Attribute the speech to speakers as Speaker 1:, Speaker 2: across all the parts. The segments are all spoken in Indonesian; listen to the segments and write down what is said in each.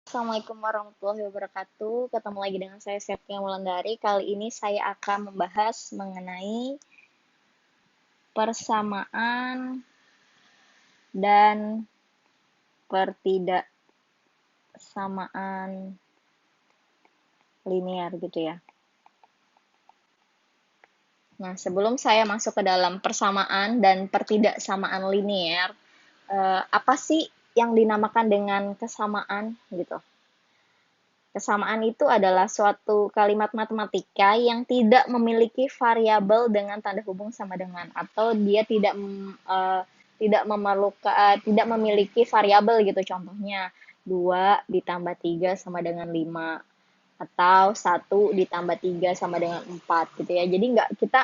Speaker 1: Assalamualaikum warahmatullahi wabarakatuh. Ketemu lagi dengan saya Septia Wulandari. Kali ini saya akan membahas mengenai persamaan dan pertidaksamaan linear gitu ya. Nah, sebelum saya masuk ke dalam persamaan dan pertidaksamaan linear, apa sih yang dinamakan dengan kesamaan gitu? Kesamaan itu adalah suatu kalimat matematika yang tidak memiliki variabel dengan tanda hubung sama dengan, atau dia tidak memiliki variabel gitu. Contohnya 2 ditambah 3 sama dengan 5, atau 1 ditambah 3 sama dengan 4 gitu ya. Jadi nggak kita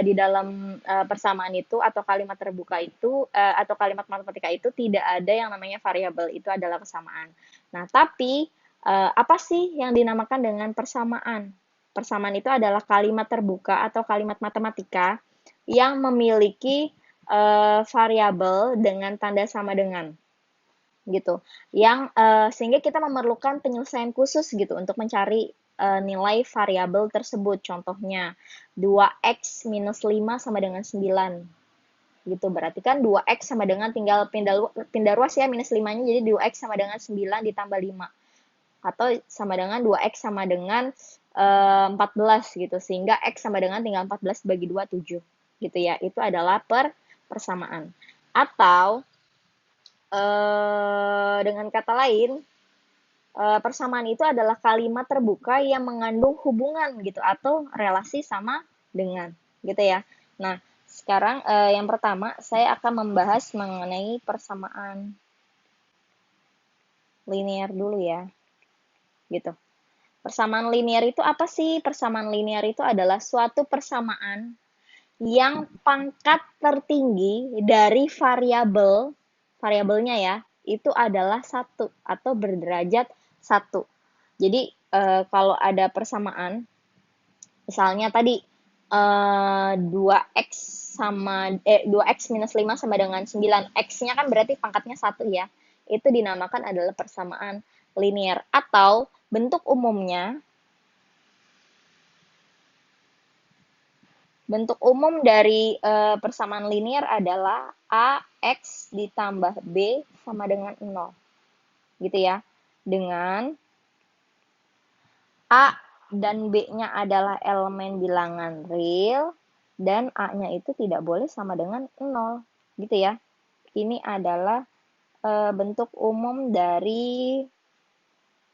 Speaker 1: di dalam persamaan itu atau kalimat terbuka itu atau kalimat matematika itu tidak ada yang namanya variabel, itu adalah kesamaan. Nah, tapi apa sih yang dinamakan dengan persamaan? Persamaan itu adalah kalimat terbuka atau kalimat matematika yang memiliki variabel dengan tanda sama dengan gitu. Yang sehingga kita memerlukan penyelesaian khusus gitu untuk mencari nilai variabel tersebut. Contohnya 2x minus 5 sama dengan 9 gitu. Berarti kan 2x sama dengan tinggal pindah ruas ya, minus 5-nya jadi 2x sama dengan 9 ditambah 5. Atau sama dengan 2x sama dengan 14 gitu. Sehingga x sama dengan tinggal 14 bagi 2, 7 gitu ya. Itu adalah persamaan. Atau dengan kata lain, persamaan itu adalah kalimat terbuka yang mengandung hubungan gitu atau relasi sama dengan gitu ya. Nah, sekarang yang pertama saya akan membahas mengenai persamaan linear dulu ya. Gitu. Persamaan linear itu apa sih? Persamaan linear itu adalah suatu persamaan yang pangkat tertinggi dari variabelnya ya, itu adalah 1 atau berderajat 1. Jadi kalau ada persamaan, misalnya tadi 2x 2x minus 5 sama dengan 9, x-nya kan berarti pangkatnya 1 ya. Itu dinamakan adalah persamaan linear, atau bentuk umumnya Bentuk umum dari persamaan linear adalah AX ditambah B sama dengan 0. Gitu ya. Dengan A dan B-nya adalah elemen bilangan real dan A-nya itu tidak boleh sama dengan 0. Gitu ya. Ini adalah bentuk umum dari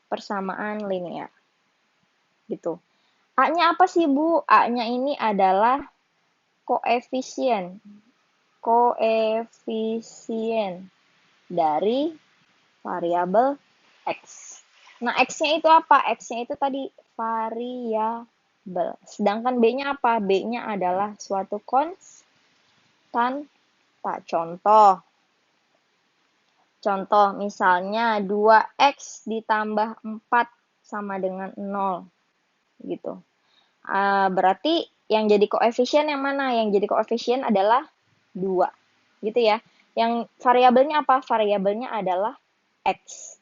Speaker 1: persamaan linear. Gitu. A-nya apa sih, Bu? A-nya ini adalah koefisien dari variabel X. Nah, X-nya itu apa? X-nya itu tadi variabel. Sedangkan B-nya apa? B-nya adalah suatu konstanta. Contoh misalnya 2X ditambah 4 sama dengan 0. Gitu. Berarti yang jadi koefisien yang mana? Yang jadi koefisien adalah 2. Gitu ya. Yang variabelnya apa? Variabelnya adalah X.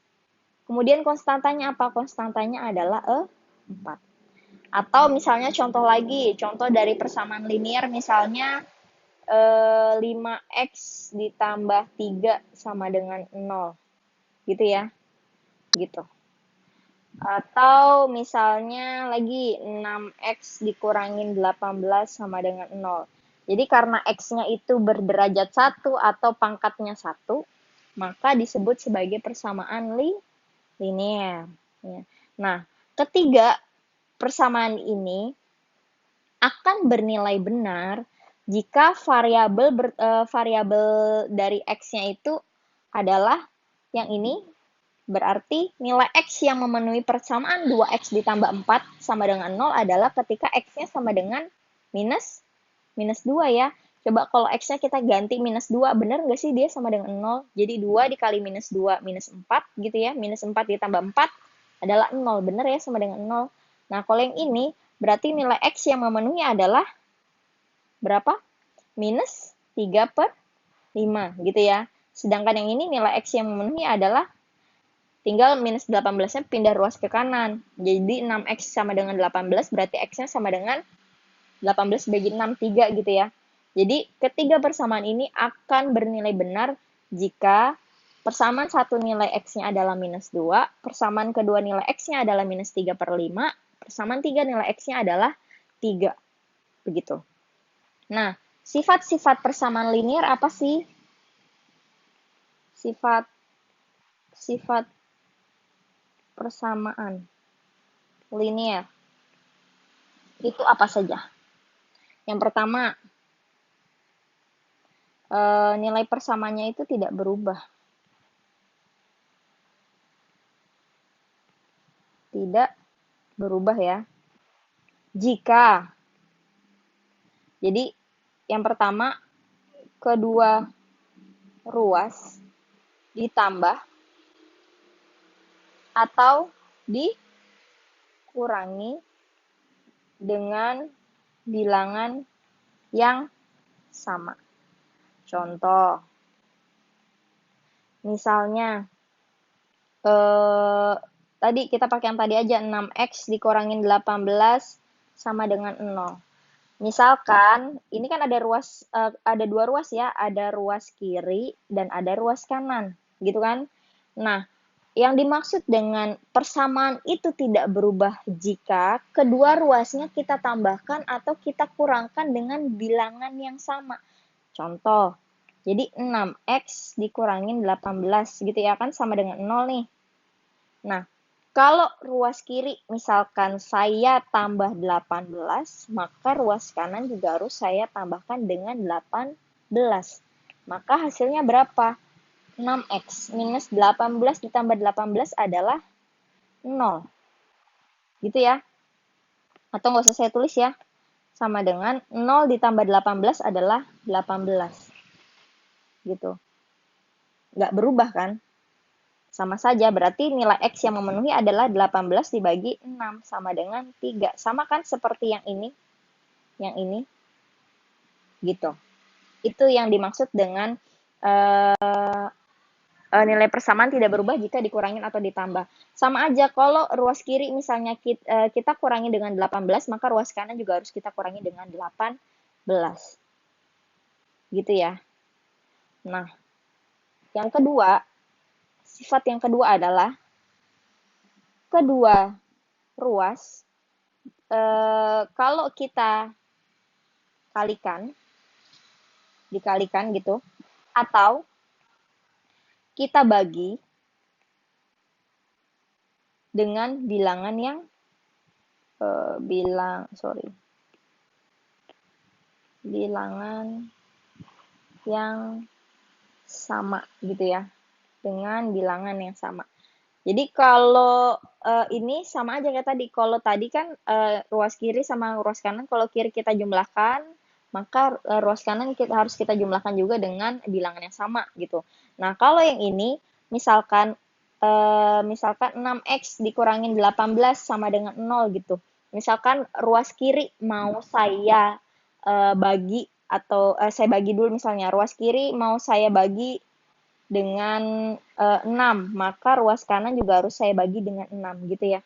Speaker 1: Kemudian konstantanya apa? Konstantanya adalah 4. Atau misalnya contoh lagi, contoh dari persamaan linear misalnya 5x ditambah 3 sama dengan 0. Gitu ya. Gitu. Atau misalnya lagi 6x dikurangin 18 sama dengan 0. Jadi karena x-nya itu berderajat 1 atau pangkatnya 1, maka disebut sebagai persamaan linear. Ya. Nah, ketiga persamaan ini akan bernilai benar jika variabel dari x-nya itu adalah yang ini. Berarti nilai X yang memenuhi persamaan 2X ditambah 4 sama dengan 0 adalah ketika X-nya sama dengan minus 2 ya. Coba kalau X-nya kita ganti minus 2, benar nggak sih dia sama dengan 0? Jadi 2 dikali minus 2, minus 4 gitu ya. Minus 4 ditambah 4 adalah 0, benar ya sama dengan 0. Nah, kalau yang ini berarti nilai X yang memenuhi adalah berapa? Minus 3/5 gitu ya. Sedangkan yang ini nilai X yang memenuhi adalah tinggal minus 18-nya pindah ruas ke kanan. Jadi 6x sama dengan 18, berarti x-nya sama dengan 18 bagi 6, 3 gitu ya. Jadi ketiga persamaan ini akan bernilai benar jika persamaan satu nilai x-nya adalah minus 2, persamaan kedua nilai x-nya adalah minus 3/5, persamaan tiga nilai x-nya adalah 3. Begitu. Nah, sifat-sifat persamaan linear apa sih? Sifat persamaan linear itu apa saja? Yang pertama, nilai persamaannya itu tidak berubah. Tidak berubah ya. Jika, jadi yang pertama, kedua ruas ditambah atau dikurangi dengan bilangan yang sama. Contoh, misalnya, tadi kita pakai yang tadi aja, 6x dikurangin 18 sama dengan 0. Misalkan, ini kan ada dua ruas ya, ada ruas kiri dan ada ruas kanan, gitu kan? Nah, yang dimaksud dengan persamaan itu tidak berubah jika kedua ruasnya kita tambahkan atau kita kurangkan dengan bilangan yang sama. Contoh, jadi 6x dikurangin 18 gitu ya kan, sama dengan 0 nih. Nah, kalau ruas kiri misalkan saya tambah 18, maka ruas kanan juga harus saya tambahkan dengan 18. Maka hasilnya berapa? 6x minus 18 ditambah 18 adalah 0. Gitu ya. Atau nggak usah saya tulis ya. Sama dengan 0 ditambah 18 adalah 18. Gitu. Nggak berubah kan? Sama saja, berarti nilai X yang memenuhi adalah 18 dibagi 6, sama dengan 3. Sama kan seperti yang ini? Yang ini. Gitu. Itu yang dimaksud dengan nilai persamaan tidak berubah jika dikurangin atau ditambah. Sama aja, kalau ruas kiri misalnya kita kurangi dengan 18, maka ruas kanan juga harus kita kurangi dengan 18. Gitu ya. Nah, yang kedua, sifat yang kedua adalah kedua ruas kalau kita dikalikan gitu, atau kita bagi dengan bilangan yang bilangan yang sama gitu ya, dengan bilangan yang sama. Jadi kalau ini sama aja kayak tadi. Kalau tadi kan ruas kiri sama ruas kanan, kalau kiri kita jumlahkan, maka ruas kanan harus kita jumlahkan juga dengan bilangan yang sama gitu. Nah, kalau yang ini misalkan 6x dikurangin 18 sama dengan 0 gitu. Misalkan ruas kiri mau saya bagi, atau saya bagi dulu, misalnya ruas kiri mau saya bagi dengan 6, maka ruas kanan juga harus saya bagi dengan 6 gitu ya.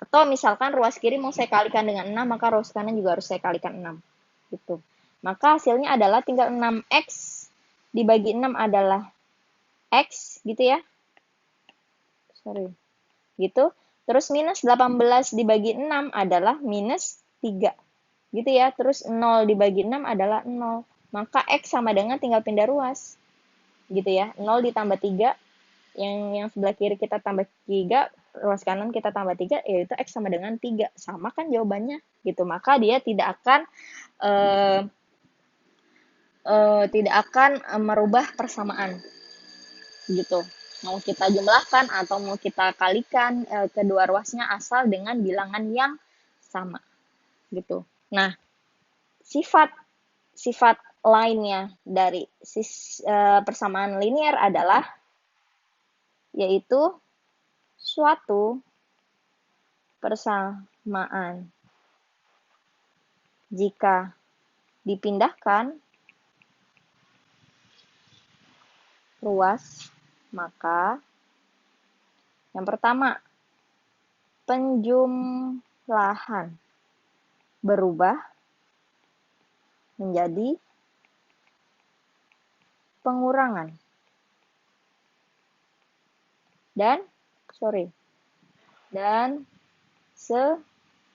Speaker 1: Atau misalkan ruas kiri mau saya kalikan dengan 6, maka ruas kanan juga harus saya kalikan 6 gitu. Maka hasilnya adalah tinggal 6x dibagi 6 adalah x gitu ya. Gitu. Terus minus 18 dibagi 6 adalah minus 3. Gitu ya. Terus 0 dibagi 6 adalah 0. Maka x sama dengan tinggal pindah ruas. Gitu ya. 0 ditambah 3, yang sebelah kiri kita tambah 3, ruas kanan kita tambah 3, yaitu x sama dengan 3. Sama kan jawabannya. Gitu. Maka dia tidak akan merubah persamaan. Gitu. Mau kita jumlahkan atau mau kita kalikan kedua ruasnya, asal dengan bilangan yang sama gitu. Nah, sifat lainnya dari persamaan linear adalah yaitu suatu persamaan jika dipindahkan ruas, maka Yang pertama, penjumlahan berubah menjadi pengurangan. Dan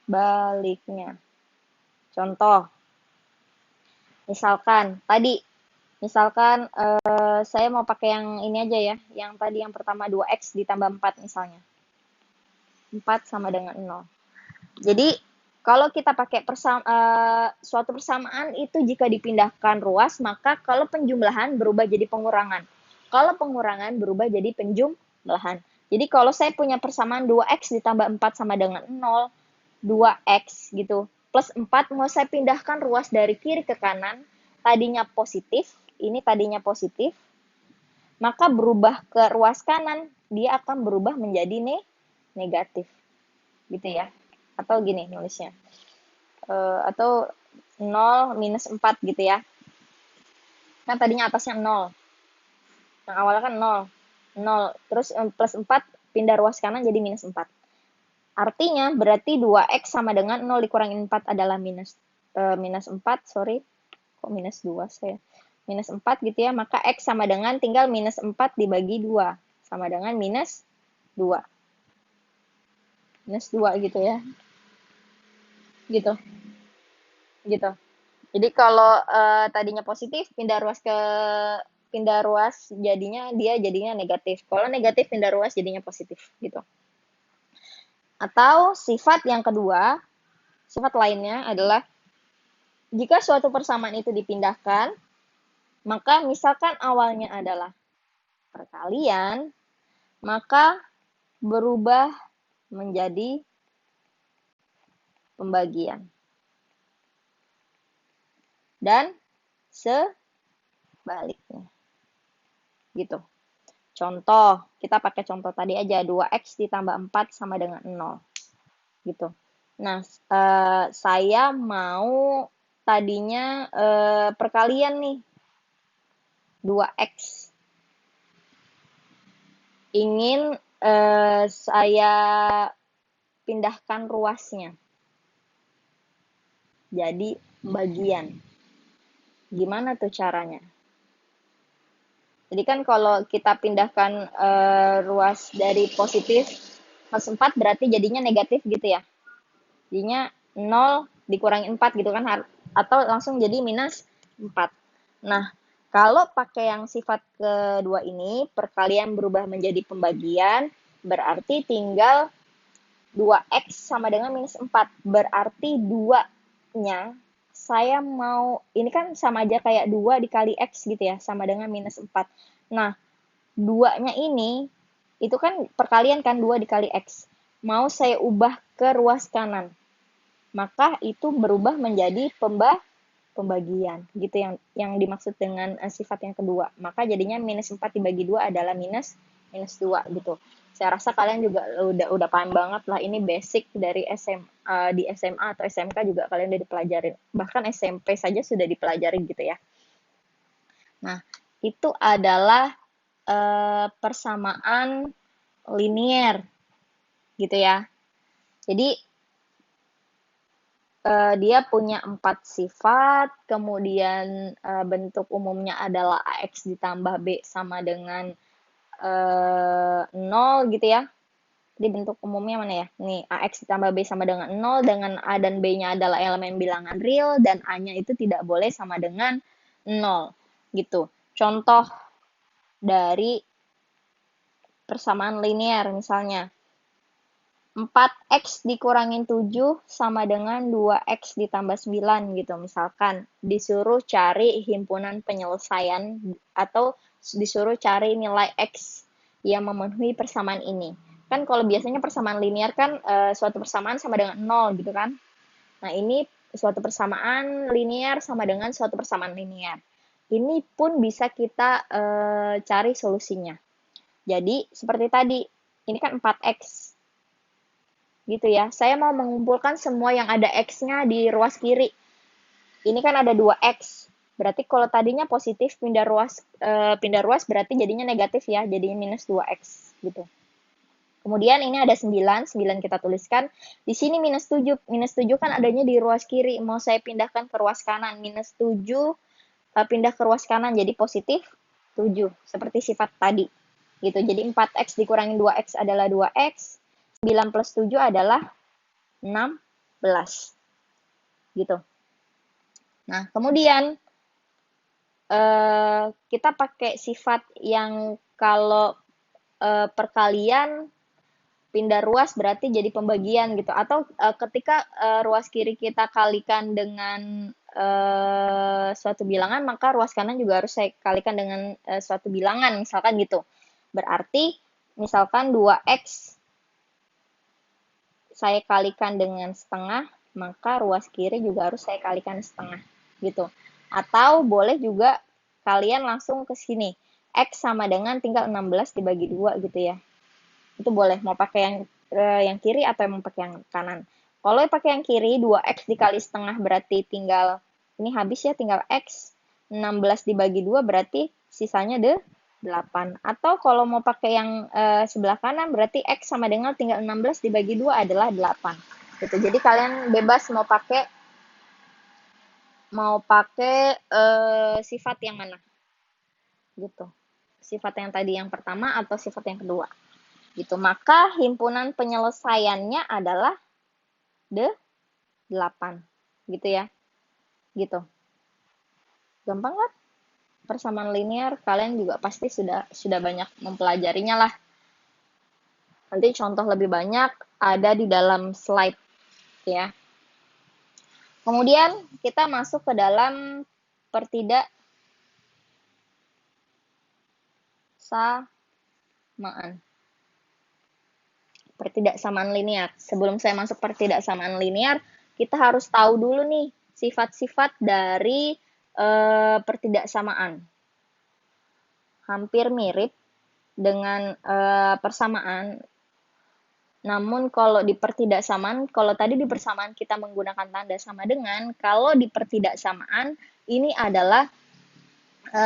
Speaker 1: sebaliknya. Contoh, misalkan saya mau pakai yang ini aja ya, yang tadi yang pertama 2x ditambah 4 misalnya. 4 sama dengan 0. Jadi, kalau kita pakai suatu persamaan itu jika dipindahkan ruas, maka kalau penjumlahan berubah jadi pengurangan. Kalau pengurangan berubah jadi penjumlahan. Jadi kalau saya punya persamaan 2x ditambah 4 sama dengan 0, 2x gitu, plus 4 mau saya pindahkan ruas dari kiri ke kanan, tadinya positif, maka berubah ke ruas kanan, dia akan berubah menjadi negatif. Gitu ya. Atau gini nulisnya. Atau 0 minus 4 gitu ya. Kan tadinya atasnya 0. Yang awalnya kan 0. Terus plus 4 pindah ruas kanan jadi minus 4. Artinya berarti 2x sama dengan 0 dikurangin 4 adalah minus 4, sorry. Kok minus 2 saya? Minus 4 gitu ya, maka x sama dengan tinggal minus 4 dibagi 2. Sama dengan minus 2. Minus 2 gitu ya. Gitu. Jadi kalau tadinya positif, pindah ruas jadinya negatif. Kalau negatif pindah ruas jadinya positif gitu. Atau sifat yang kedua, sifat lainnya adalah jika suatu persamaan itu dipindahkan, maka misalkan awalnya adalah perkalian, maka berubah menjadi pembagian. Dan sebaliknya. Gitu. Contoh, kita pakai contoh tadi aja, 2x ditambah 4 sama dengan 0. Gitu. Nah, saya mau tadinya perkalian nih. 2x. Ingin saya pindahkan ruasnya. Jadi bagian. Gimana tuh caranya? Jadi kan kalau kita pindahkan ruas dari positif plus 4 berarti jadinya negatif gitu ya. Jadinya 0 dikurangi 4 gitu kan. Atau langsung jadi minus 4. Nah, kalau pakai yang sifat kedua ini, perkalian berubah menjadi pembagian, berarti tinggal 2x sama dengan minus 4. Berarti 2-nya saya mau, ini kan sama aja kayak 2 dikali x gitu ya, sama dengan minus 4. Nah, 2-nya ini, itu kan perkalian kan 2 dikali x. Mau saya ubah ke ruas kanan. Maka itu berubah menjadi pembagian. Gitu yang dimaksud dengan sifat yang kedua. Maka jadinya minus 4 dibagi 2 adalah minus 2 gitu. Saya rasa kalian juga udah paham banget lah, ini basic dari di SMA atau SMK juga kalian udah dipelajarin. Bahkan SMP saja sudah dipelajari gitu ya. Nah, itu adalah persamaan linier gitu ya. Jadi dia punya 4 sifat, kemudian bentuk umumnya adalah AX ditambah B sama dengan 0 gitu ya. Jadi bentuk umumnya mana ya? Nih, AX ditambah B sama dengan 0, dengan A dan B-nya adalah elemen bilangan real, dan A-nya itu tidak boleh sama dengan 0. Gitu. Contoh dari persamaan linear misalnya. 4x dikurangin 7 sama dengan 2x ditambah 9 gitu. Misalkan disuruh cari himpunan penyelesaian atau disuruh cari nilai x yang memenuhi persamaan ini. Kan kalau biasanya persamaan linear kan suatu persamaan sama dengan 0 gitu kan. Nah, ini suatu persamaan linear sama dengan suatu persamaan linear. Ini pun bisa kita cari solusinya. Jadi, seperti tadi, ini kan 4x. Gitu ya. Saya mau mengumpulkan semua yang ada X-nya di ruas kiri. Ini kan ada 2X. Berarti kalau tadinya positif pindah ruas berarti jadinya negatif ya, jadinya minus 2X gitu. Kemudian ini ada 9, 9 kita tuliskan. Di sini minus 7. Minus 7 kan adanya di ruas kiri. Mau saya pindahkan ke ruas kanan. Minus 7 pindah ke ruas kanan jadi positif 7. Seperti sifat tadi. Gitu. Jadi 4x dikurangi 2x adalah 2x. 9 plus 7 adalah 16. Gitu. Nah, kemudian kita pakai sifat yang kalau perkalian pindah ruas berarti jadi pembagian gitu, atau ketika ruas kiri kita kalikan dengan suatu bilangan, maka ruas kanan juga harus saya kalikan dengan suatu bilangan, misalkan gitu. Berarti misalkan 2x saya kalikan dengan setengah, maka ruas kiri juga harus saya kalikan setengah gitu. Atau boleh juga kalian langsung ke sini, x sama dengan tinggal 16 dibagi 2 gitu ya. Itu boleh mau pakai yang kiri atau mau pakai yang kanan. Kalau pakai yang kiri 2x dikali setengah berarti tinggal ini habis ya, tinggal x. 16 dibagi 2 berarti sisanya 8. Atau kalau mau pakai yang sebelah kanan berarti x sama dengan tinggal 16 dibagi 2 adalah 8. Gitu. Jadi kalian bebas mau pakai sifat yang mana. Gitu. Sifat yang tadi yang pertama atau sifat yang kedua. Gitu. Maka himpunan penyelesaiannya adalah 8. Gitu ya. Gitu. Gampang kan? Persamaan linear kalian juga pasti sudah banyak mempelajarinya lah. Nanti contoh lebih banyak ada di dalam slide ya. Kemudian kita masuk ke dalam pertidaksamaan. Pertidaksamaan linear. Sebelum saya masuk pertidaksamaan linear, kita harus tahu dulu nih sifat-sifat dari pertidaksamaan. Hampir mirip dengan persamaan. Namun kalau di pertidaksamaan, kalau tadi di persamaan kita menggunakan tanda sama dengan, kalau di pertidaksamaan ini adalah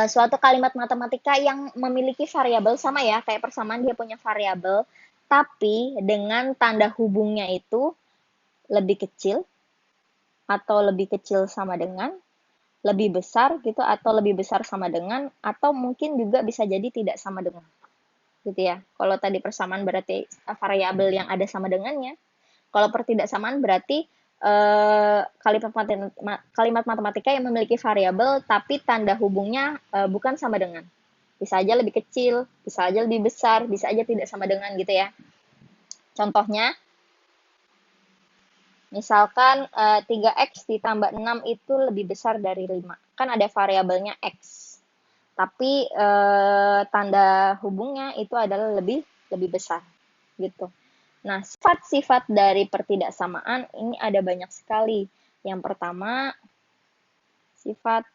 Speaker 1: suatu kalimat matematika yang memiliki variabel sama ya, kayak persamaan dia punya variabel, tapi dengan tanda hubungnya itu lebih kecil atau lebih kecil sama dengan, lebih besar gitu atau lebih besar sama dengan, atau mungkin juga bisa jadi tidak sama dengan. Gitu ya. Kalau tadi persamaan berarti variabel yang ada sama dengannya. Kalau pertidaksamaan berarti kalimat matematika yang memiliki variabel tapi tanda hubungnya bukan sama dengan. Bisa aja lebih kecil, bisa aja lebih besar, bisa aja tidak sama dengan gitu ya. Contohnya, misalkan 3x ditambah 6 itu lebih besar dari 5. Kan ada variabelnya x. Tapi tanda hubungnya itu adalah lebih besar gitu. Nah, sifat-sifat dari pertidaksamaan ini ada banyak sekali. Yang pertama, sifat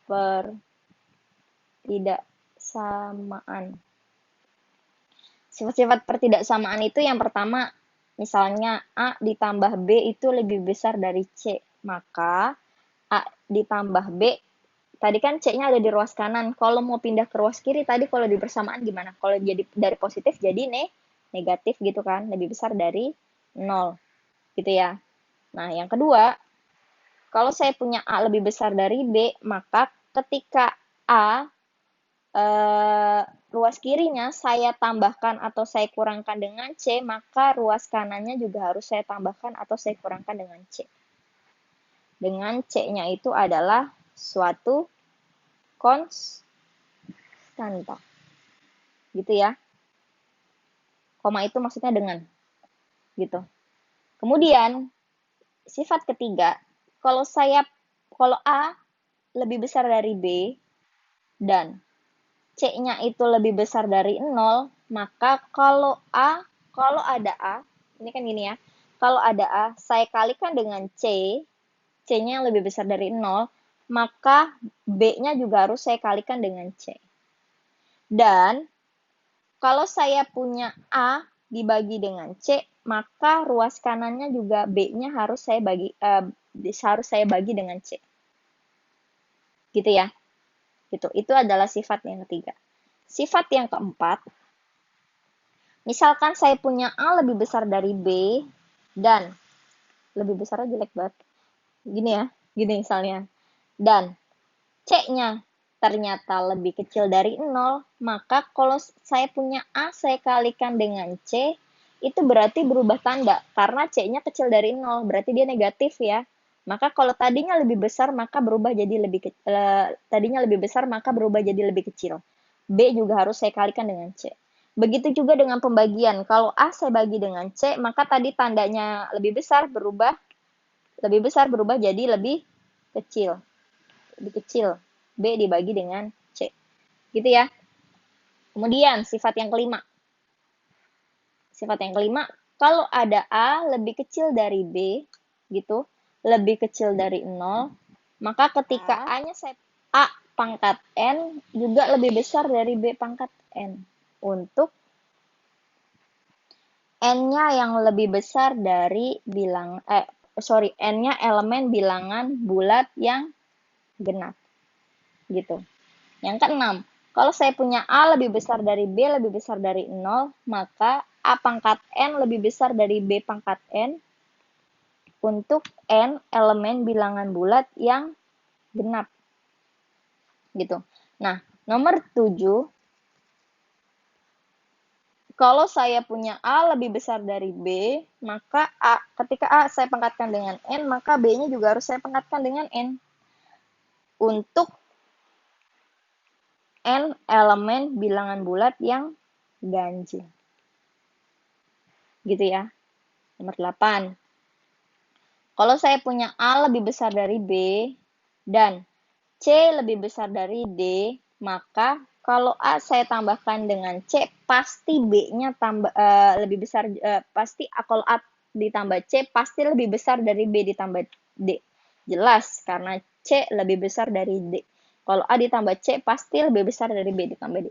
Speaker 1: pertidaksamaan. Sifat-sifat pertidaksamaan itu yang pertama, misalnya A ditambah B itu lebih besar dari C. Maka A ditambah B, tadi kan C-nya ada di ruas kanan. Kalau mau pindah ke ruas kiri, tadi kalau di persamaan gimana? Kalau jadi dari positif jadi negatif gitu kan, lebih besar dari 0. Gitu ya. Nah, yang kedua, kalau saya punya A lebih besar dari B, maka ketika A ruas kirinya saya tambahkan atau saya kurangkan dengan C, maka ruas kanannya juga harus saya tambahkan atau saya kurangkan dengan C. Dengan C-nya itu adalah suatu konstanta. Gitu ya. Koma itu maksudnya dengan. Gitu. Kemudian, sifat ketiga, kalau A lebih besar dari B dan C-nya itu lebih besar dari 0, maka kalau ada A, ini kan gini ya, kalau ada A, saya kalikan dengan C-nya lebih besar dari 0, maka B-nya juga harus saya kalikan dengan C. Dan kalau saya punya A dibagi dengan C, maka ruas kanannya juga B-nya harus saya bagi dengan C. Gitu ya. Gitu. Itu adalah sifat yang ketiga. Sifat yang keempat, Misalkan saya punya A lebih besar dari B, dan lebih besarnya jelek banget. Gini ya, gini misalnya. Dan C-nya ternyata lebih kecil dari 0, maka kalau saya punya A saya kalikan dengan C, itu berarti berubah tanda, karena C-nya kecil dari 0, berarti dia negatif ya. Maka kalau tadinya lebih besar, maka berubah jadi tadinya lebih besar, maka berubah jadi lebih kecil. B juga harus saya kalikan dengan C. Begitu juga dengan pembagian. Kalau A saya bagi dengan C, maka tadi tandanya lebih besar berubah jadi lebih kecil. Lebih kecil. B dibagi dengan C. Gitu ya. Kemudian sifat yang kelima. Sifat yang kelima, kalau ada A lebih kecil dari B, gitu, lebih kecil dari 0, maka ketika A-nya saya A pangkat N juga lebih besar dari B pangkat N. Untuk N-nya yang lebih besar dari N-nya elemen bilangan bulat yang genap. Gitu. Yang keenam, kalau saya punya A lebih besar dari B lebih besar dari 0, maka A pangkat N lebih besar dari B pangkat N untuk N elemen bilangan bulat yang genap. Gitu. Nah, nomor 7, kalau saya punya A lebih besar dari B, maka ketika A saya pangkatkan dengan N, maka B-nya juga harus saya pangkatkan dengan N. Untuk N elemen bilangan bulat yang ganjil. Gitu ya. Nomor 8. Kalau saya punya A lebih besar dari B dan C lebih besar dari D, maka kalau A saya tambahkan dengan C, pasti B-nya lebih besar, pasti kalau A ditambah C, pasti lebih besar dari B ditambah D. Jelas, karena C lebih besar dari D. Kalau A ditambah C, pasti lebih besar dari B ditambah D.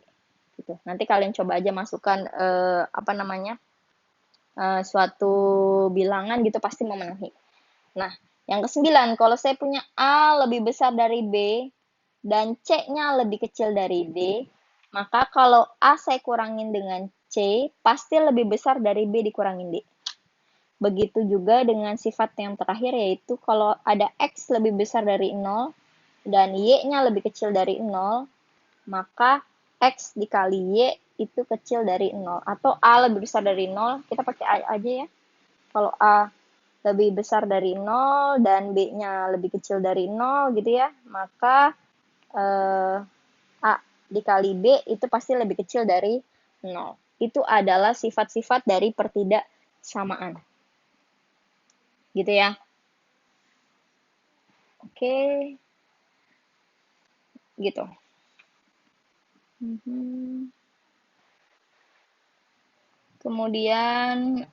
Speaker 1: Gitu. Nanti kalian coba aja masukkan suatu bilangan gitu, pasti memenuhi. Nah, yang kesembilan, kalau saya punya A lebih besar dari B dan C-nya lebih kecil dari D, maka kalau A saya kurangin dengan C, pasti lebih besar dari B dikurangin D. Begitu juga dengan sifat yang terakhir, yaitu kalau ada X lebih besar dari 0 dan Y-nya lebih kecil dari 0, maka X dikali Y itu kecil dari 0. Atau A lebih besar dari 0, kita pakai A aja ya. Kalau A lebih besar dari 0 dan B-nya lebih kecil dari 0 gitu ya, maka A dikali B itu pasti lebih kecil dari 0. Itu adalah sifat-sifat dari pertidaksamaan. Gitu ya. Oke. Gitu. Kemudian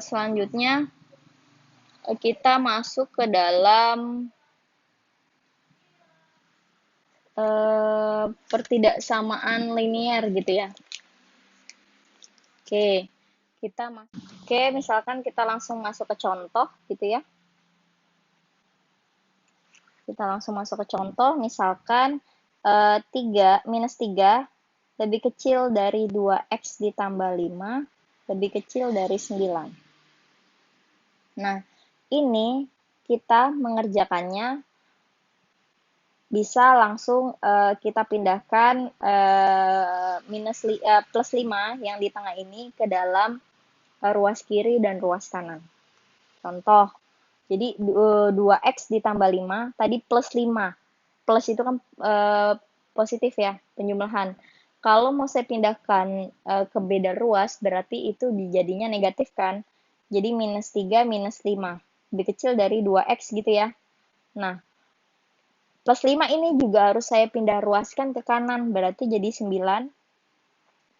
Speaker 1: selanjutnya kita masuk ke dalam pertidaksamaan linier gitu ya. Oke, misalkan kita langsung masuk ke contoh gitu ya. Kita langsung masuk ke contoh, misalkan 3 minus 3 lebih kecil dari 2x ditambah 5 lebih kecil dari 9. Nah, ini kita mengerjakannya bisa langsung kita pindahkan plus 5 yang di tengah ini ke dalam ruas kiri dan ruas kanan. Contoh, jadi 2x ditambah 5, tadi plus 5. Plus itu kan positif ya, penjumlahan. Kalau mau saya pindahkan ke beda ruas, berarti itu jadinya negatif kan. Jadi minus 3, minus 5. Lebih kecil dari 2x gitu ya. Nah, plus 5 ini juga harus saya pindah ruaskan ke kanan, berarti jadi 9.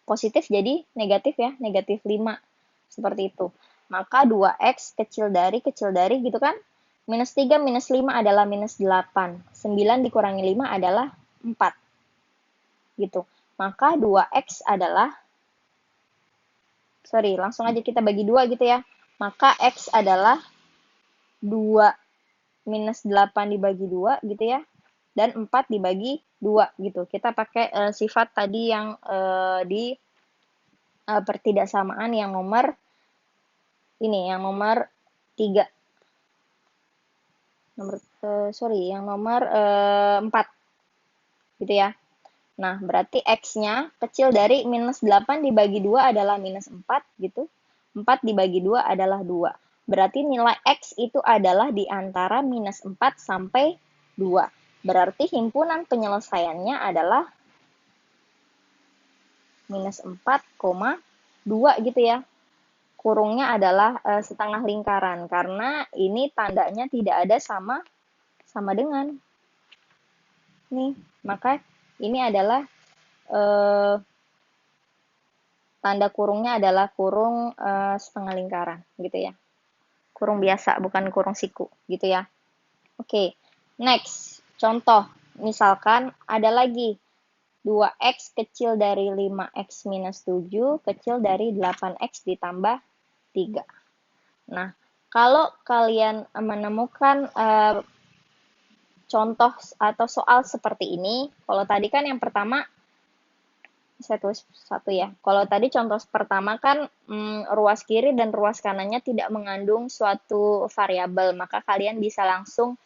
Speaker 1: Positif jadi negatif ya, negatif 5. Seperti itu. Maka 2x kecil dari gitu kan. Minus 3 minus 5 adalah minus 8. 9 dikurangi 5 adalah 4. Gitu. Maka 2x adalah, langsung aja kita bagi 2 gitu ya. Maka x adalah 2 minus 8 dibagi 2 gitu ya. Dan 4 dibagi 2 gitu. Kita pakai sifat tadi yang pertidaksamaan yang nomor ini, yang nomor 3. Yang nomor 4 gitu ya. Nah, berarti X-nya kecil dari minus 8 dibagi 2 adalah minus 4 gitu. 4 dibagi 2 adalah 2. Berarti nilai X itu adalah di antara minus 4 sampai 2. Berarti himpunan penyelesaiannya adalah minus 4,2 gitu ya. Kurungnya adalah setengah lingkaran karena ini tandanya tidak ada sama dengan nih. Maka ini adalah tanda kurungnya adalah kurung setengah lingkaran gitu ya. Kurung biasa, bukan kurung siku gitu ya. Oke, next. Contoh, misalkan ada lagi 2x kecil dari 5x minus 7 kecil dari 8x ditambah 3. Nah, kalau kalian menemukan contoh atau soal seperti ini, kalau tadi kan yang pertama, saya tulis satu ya. Kalau tadi contoh pertama kan ruas kiri dan ruas kanannya tidak mengandung suatu variabel, maka kalian bisa langsung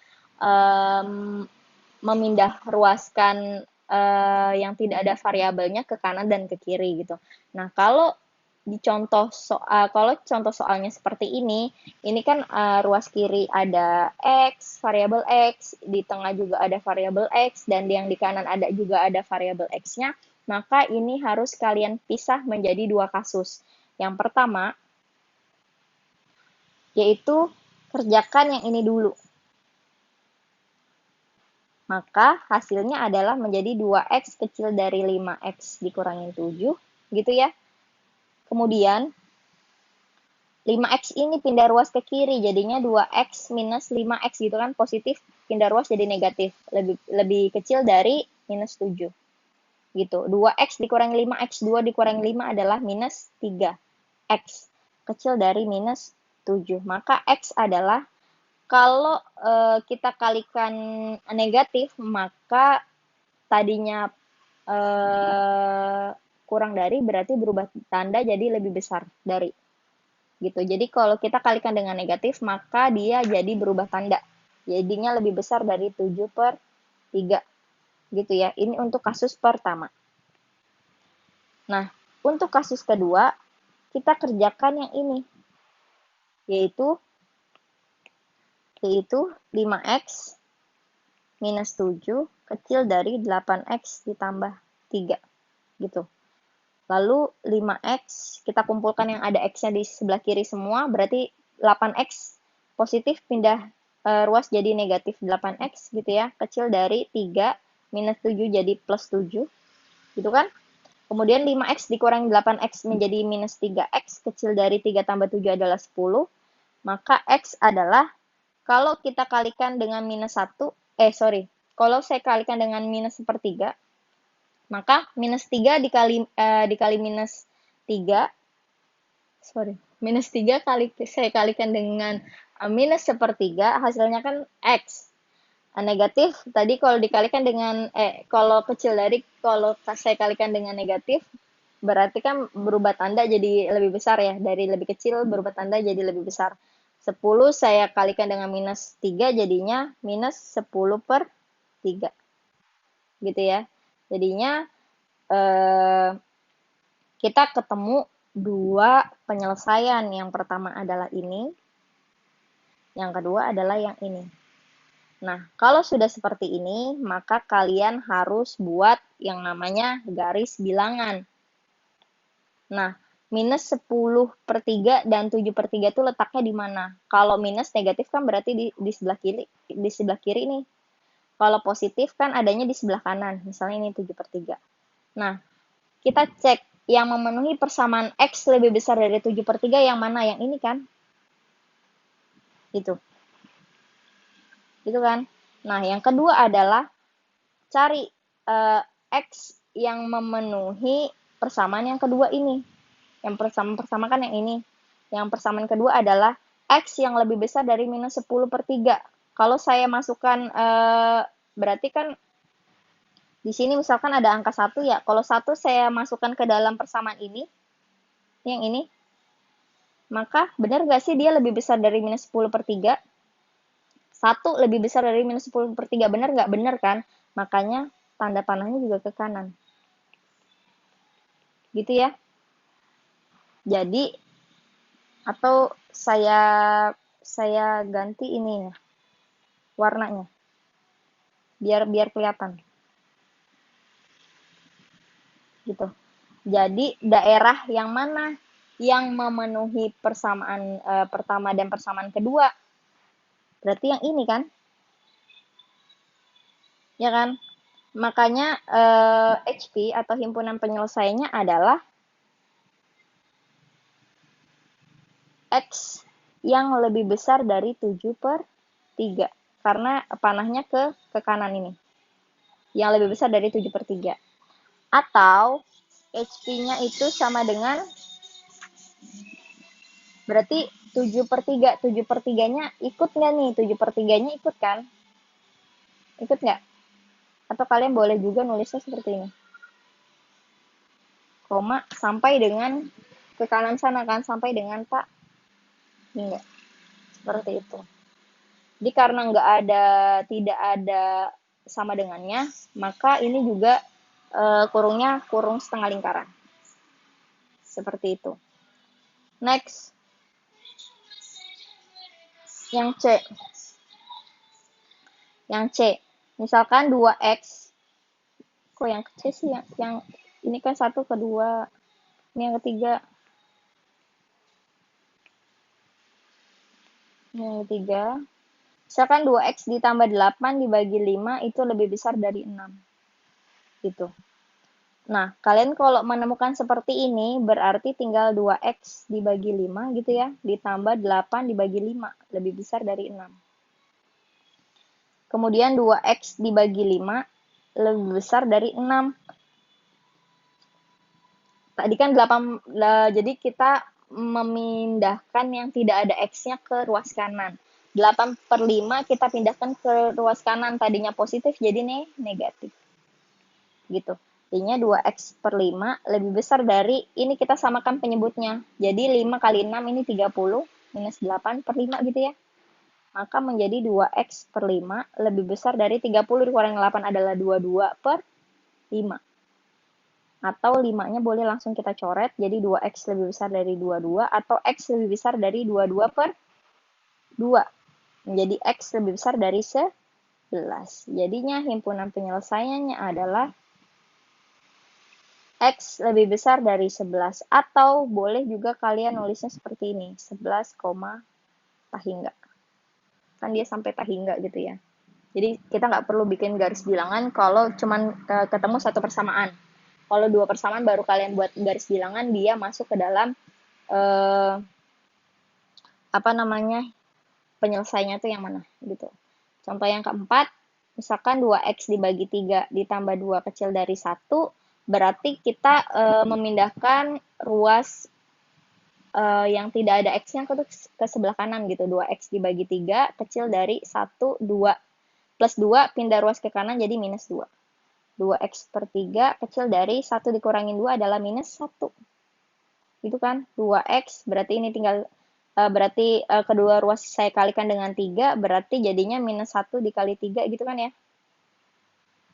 Speaker 1: memindah ruaskan yang tidak ada variabelnya ke kanan dan ke kiri gitu. Nah, kalau contoh soalnya seperti ini kan ruas kiri ada x, variabel x, di tengah juga ada variabel x, dan yang di kanan ada juga ada variabel x-nya, maka ini harus kalian pisah menjadi 2 kasus. Yang pertama, yaitu kerjakan yang ini dulu. Maka hasilnya adalah menjadi 2x kecil dari 5x dikurangin 7, gitu ya. Kemudian, 5x ini pindah ruas ke kiri, jadinya 2x minus 5x gitu kan, positif, pindah ruas jadi negatif, lebih kecil dari minus 7. Gitu. 2x dikurangi 5x, 2 dikurangi 5 adalah minus 3x. Kecil dari minus 7. Maka x adalah, kalau kita kalikan negatif, maka tadinya kurang dari berarti berubah tanda jadi lebih besar dari. Gitu. Jadi kalau kita kalikan dengan negatif, maka dia jadi berubah tanda. Jadinya lebih besar dari 7/3. Gitu ya. Ini untuk kasus pertama. Nah, untuk kasus kedua, kita kerjakan yang ini, yaitu 5x minus 7 kecil dari 8x ditambah 3. Gitu. Lalu 5x, kita kumpulkan yang ada x-nya di sebelah kiri semua, berarti 8x positif pindah ruas jadi negatif 8x gitu ya, kecil dari 3 minus 7 jadi plus 7, gitu kan? Kemudian 5x dikurangi 8x menjadi minus 3x, kecil dari 3 tambah 7 adalah 10, maka x adalah, kalau kita kalikan dengan minus 1, kalau saya kalikan dengan minus sepertiga, maka minus 3 dikali minus 3, minus 3 saya kalikan dengan minus sepertiga, hasilnya kan x. Negatif, tadi kalau dikalikan dengan, kalau kecil dari, kalau saya kalikan dengan negatif, berarti kan berubah tanda jadi lebih besar ya, dari lebih kecil berubah tanda jadi lebih besar. 10 saya kalikan dengan minus 3, jadinya minus 10/3. Gitu ya. Jadinya kita ketemu 2 penyelesaian. Yang pertama adalah ini, yang kedua adalah yang ini. Nah, kalau sudah seperti ini, maka kalian harus buat yang namanya garis bilangan. Nah, minus 10/3 dan 7/3 itu letaknya di mana? Kalau minus negatif kan berarti di sebelah kiri nih. Kalau positif kan adanya di sebelah kanan, misalnya ini 7/3. Nah, kita cek yang memenuhi persamaan X lebih besar dari 7/3 yang mana? Yang ini kan? Gitu. Gitu kan? Nah, yang kedua adalah cari X yang memenuhi persamaan yang kedua ini. Yang persamaan kan yang ini. Yang persamaan kedua adalah X yang lebih besar dari minus 10/3. Kalau saya masukkan, berarti kan di sini misalkan ada angka 1 ya, kalau 1 saya masukkan ke dalam persamaan ini, yang ini. Maka benar nggak sih dia lebih besar dari minus 10 per 3? 1 lebih besar dari minus 10 per 3. Benar nggak? Benar kan? Makanya tanda panahnya juga ke kanan. Gitu ya. Jadi, atau saya ganti ini ya, warnanya. Biar kelihatan. Gitu. Jadi, daerah yang mana yang memenuhi persamaan pertama dan persamaan kedua? Berarti yang ini kan? Ya kan? Makanya HP atau himpunan penyelesaiannya adalah X yang lebih besar dari 7 per 3. Karena panahnya ke kanan ini. Yang lebih besar dari 7 per 3. Atau HP-nya itu sama dengan, berarti 7 per 3. 7 per 3-nya ikut nggak nih? 7 per 3-nya ikut kan? Ikut nggak? Atau kalian boleh juga nulisnya seperti ini. Koma sampai dengan ke kanan sana kan? Sampai dengan Pak. Enggak. Seperti itu. Jadi karena tidak ada sama dengannya, maka ini juga kurungnya kurung setengah lingkaran. Seperti itu. Next. Yang C. Yang C. Misalkan 2X. Kok yang C sih? Yang ini kan 1 kedua. Ini yang ketiga. Ini yang ketiga. Misalkan 2X ditambah 8 dibagi 5 itu lebih besar dari 6. Gitu. Nah, kalian kalau menemukan seperti ini, berarti tinggal 2X dibagi 5 gitu ya, ditambah 8 dibagi 5, lebih besar dari 6. Kemudian 2X dibagi 5, lebih besar dari 6. Tadi kan 8, jadi kita memindahkan yang tidak ada X-nya ke ruas kanan. 8 per 5 kita pindahkan ke ruas kanan, tadinya positif jadi negatif. Gitu. Jadinya 2X per 5 lebih besar dari, ini kita samakan penyebutnya. Jadi 5 kali 6 ini 30, minus 8 per 5 gitu ya. Maka menjadi 2X per 5 lebih besar dari 30 dikurangi 8 adalah 22 per 5. Atau 5-nya boleh langsung kita coret, jadi 2X lebih besar dari 22, atau X lebih besar dari 22 per 2. Menjadi X lebih besar dari 11. Jadinya himpunan penyelesaiannya adalah X lebih besar dari 11. Atau boleh juga kalian nulisnya seperti ini, 11, tahingga. Kan dia sampai tahingga gitu ya. Jadi kita nggak perlu bikin garis bilangan kalau cuman ketemu satu persamaan. Kalau dua persamaan baru kalian buat garis bilangan, dia masuk ke dalam penyelesaiannya tuh yang mana gitu. Contoh yang keempat, misalkan 2X dibagi 3 ditambah 2 kecil dari 1, berarti kita memindahkan ruas yang tidak ada X-nya ke sebelah kanan gitu. 2X dibagi 3 kecil dari 1, 2. Plus 2 pindah ruas ke kanan jadi minus 2. 2X per 3 kecil dari 1 dikurangin 2 adalah minus 1. Itu kan 2X, berarti ini tinggal berarti kedua ruas saya kalikan dengan 3, berarti jadinya minus 1 dikali 3 gitu kan ya.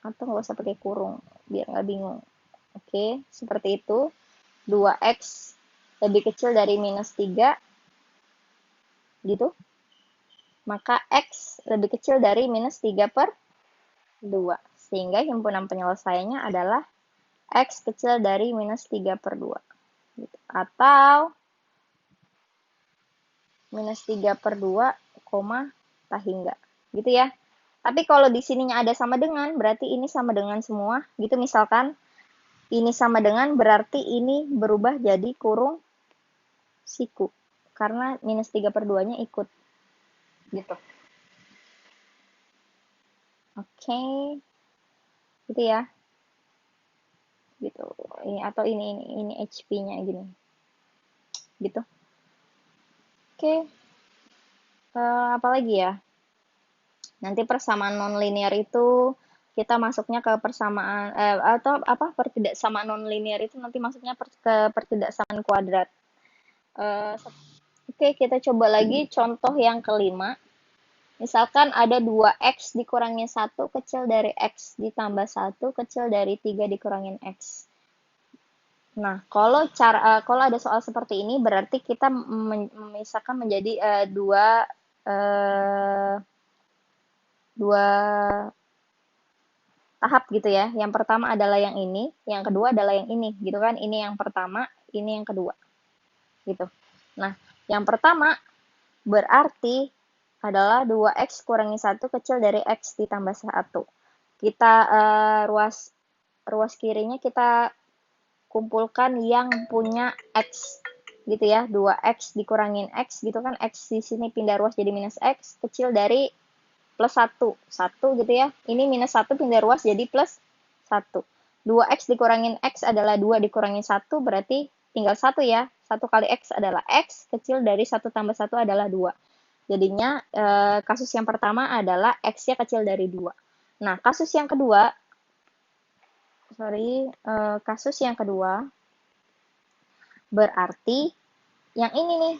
Speaker 1: Atau nggak usah pakai kurung, biar nggak bingung. Oke, seperti itu. 2X lebih kecil dari minus 3, gitu. Maka X lebih kecil dari minus 3 per 2. Sehingga himpunan penyelesaiannya adalah X kecil dari minus 3 per 2. Gitu. Atau minus 3 per 2, tahingga. Gitu ya. Tapi kalau di sininya ada sama dengan, berarti ini sama dengan semua. Gitu misalkan, ini sama dengan berarti ini berubah jadi kurung siku. Karena minus 3 per 2-nya ikut. Gitu. Oke. Gitu ya. Gitu. Ini atau ini HP-nya gini. Gitu. Oke. Apa lagi ya? Nanti persamaan nonlinear itu kita masuknya ke persamaan atau apa pertidaksamaan nonlinear itu nanti masuknya ke pertidaksamaan kuadrat. Eh, Oke, kita coba lagi contoh yang kelima. Misalkan ada 2x dikurangin 1 kecil dari x ditambah 1 kecil dari 3 dikurangin x. Nah, kalau ada soal seperti ini berarti kita memisahkan menjadi eh, dua tahap gitu ya. Yang pertama adalah yang ini, yang kedua adalah yang ini, gitu kan? Ini yang pertama, ini yang kedua, gitu. Nah, yang pertama berarti adalah 2x kurangi 1 kecil dari x ditambah 1. Kita ruas ruas kirinya kita kumpulkan yang punya x gitu ya. 2x dikurangin x gitu kan, x di sini pindah ruas jadi minus x kecil dari plus 1 1 gitu ya. Ini minus 1 pindah ruas jadi plus 1. 2x dikurangin x adalah 2 dikurangin 1 berarti tinggal 1 ya. 1 kali x adalah x kecil dari 1 tambah 1 adalah 2. Jadinya kasus yang pertama adalah x-nya kecil dari 2. Nah, kasus yang kedua berarti yang ini nih,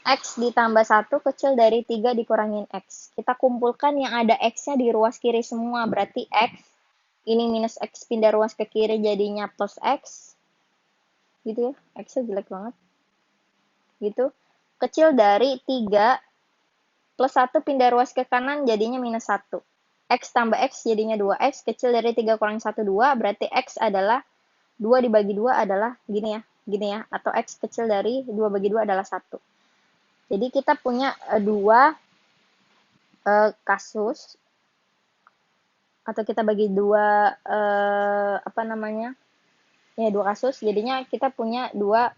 Speaker 1: x ditambah 1 kecil dari 3 dikurangin x. Kita kumpulkan yang ada x-nya di ruas kiri semua, berarti x, ini minus x pindah ruas ke kiri jadinya plus x, gitu ya, x-nya jelek banget, gitu. Kecil dari 3 plus 1 pindah ruas ke kanan jadinya minus 1. X tambah X jadinya 2X, kecil dari 3 kurang 1, 2, berarti X adalah 2 dibagi 2 adalah gini ya, atau X kecil dari 2 bagi 2 adalah 1. Jadi kita punya dua kasus, atau kita bagi dua, apa namanya, ya dua kasus, jadinya kita punya dua,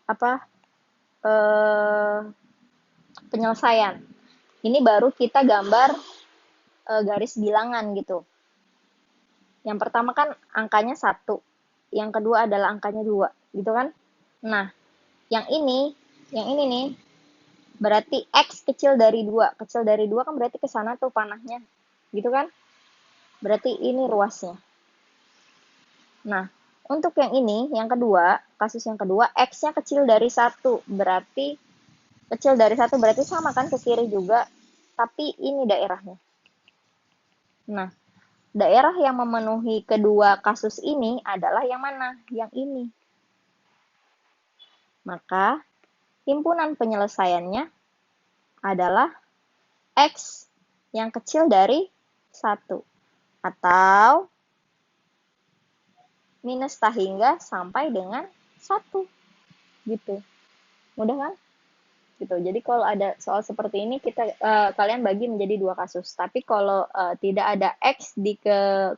Speaker 1: apa, penyelesaian. Ini baru kita gambar garis bilangan gitu. Yang pertama kan angkanya 1, yang kedua adalah angkanya 2, gitu kan? Nah, yang ini nih, berarti X kecil dari 2. Kecil dari 2 kan berarti ke sana tuh panahnya, gitu kan? Berarti ini ruasnya. Nah, untuk yang ini, yang kedua, kasus yang kedua, X-nya kecil dari 1. Berarti, kecil dari 1 berarti sama kan ke kiri juga, tapi ini daerahnya. Nah, daerah yang memenuhi kedua kasus ini adalah yang mana? Yang ini. Maka, himpunan penyelesaiannya adalah X yang kecil dari 1. Atau minus tak hingga sampai dengan 1. Gitu. Mudah kan? Gitu. Jadi kalau ada soal seperti ini kalian bagi menjadi dua kasus. Tapi kalau tidak ada X di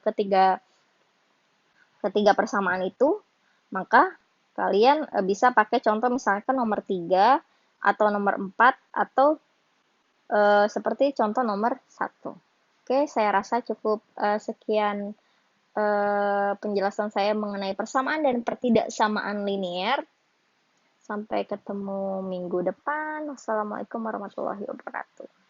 Speaker 1: ketiga persamaan itu, maka kalian bisa pakai contoh misalkan nomor 3 atau nomor 4 atau seperti contoh nomor 1. Oke, saya rasa cukup sekian penjelasan saya mengenai persamaan dan pertidaksamaan linear. Sampai ketemu minggu depan. Wassalamualaikum warahmatullahi wabarakatuh.